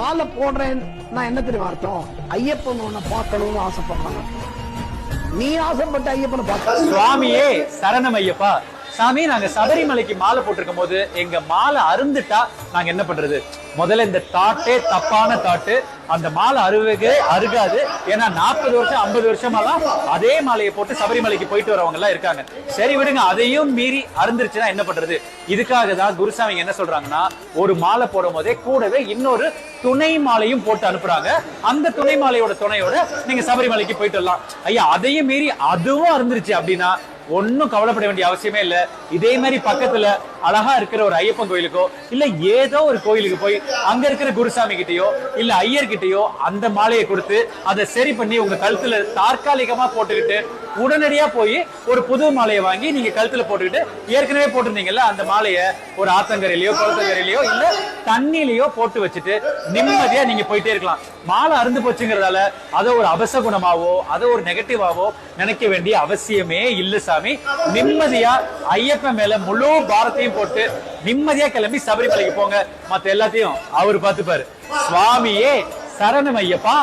மாலை போடுறேன் நான் என்ன தெரியுமா அர்த்தம்? ஐயப்பன் உன்னை பார்க்கணும்னு ஆசைப்படுறாங்க. நீ ஆசைப்பட்ட ஐயப்பனை பார்க்க. சுவாமியே சரணம் ஐயப்பா. சாமி, நாங்க சபரிமலைக்கு மாலை போட்டிருக்கும் போது எங்க மாலை அருந்துட்டா நாங்க என்ன பண்றது? முதல்ல இந்த தாட்டே தப்பான தாட்டு. அந்த மாலை அருகாது. ஏன்னா 40 வருஷம் 50 வருஷமாலாம் அதே மாலையை போட்டு சபரிமலைக்கு போயிட்டு வரவங்க எல்லாம் இருக்காங்க. சரி விடுங்க, அதையும் மீறி அருந்துருச்சுன்னா என்ன பண்றது? இதுக்காக தான் குருசாமி என்ன சொல்றாங்கன்னா, ஒரு மாலை போடும் போதே கூடவே இன்னொரு துணை மாலையும் போட்டு அனுப்புறாங்க. அந்த துணை மாலையோட துணையோட நீங்க சபரிமலைக்கு போயிட்டு வரலாம். ஐயா, அதையும் மீறி அதுவும் அருந்துருச்சு அப்படின்னா ஒன்னும் கவலைப்பட வேண்டிய அவசியமே இல்ல. இதே மாதிரி பக்கத்துல அழகா இருக்கிற ஒரு ஐயப்பன் கோயிலுக்கோ இல்ல ஏதோ ஒரு கோயிலுக்கு போய் அங்க இருக்கிற குருசாமி கிட்டயோ இல்ல ஐயர் கிட்டயோ அந்த மாலையை கொடுத்து அதை சரி பண்ணி உங்க கழுத்துல தற்காலிகமா போட்டுக்கிட்டு உடனடியா போய் ஒரு புது மாலையை வாங்கி நீங்க கழுத்துல போட்டுக்கிட்டு ஏற்கனவே போட்டிருந்தீங்கல்ல அந்த மாலையை ஒரு ஆத்தங்கரையிலயோ குளத்தங்கரையிலயோ இல்ல தண்ணியிலயோ போட்டு வச்சுட்டு நிம்மதியா நீங்க போயிட்டே இருக்கலாம். மாலை அருந்து போச்சுங்கிறதால அதை ஒரு அபசகுணமாவோ அதை ஒரு நெகட்டிவாவோ நினைக்க வேண்டிய அவசியமே இல்ல சாமி. நிம்மதியா ஐயப்பன் மேல முழு பாரத்தையும் போட்டு நிம்மதியா கிளம்பி சபரிமலைக்கு போங்க. மத்த எல்லாத்தையும் அவரு பார்த்துப்பாரு. சுவாமியே சரணம் ஐயப்பா.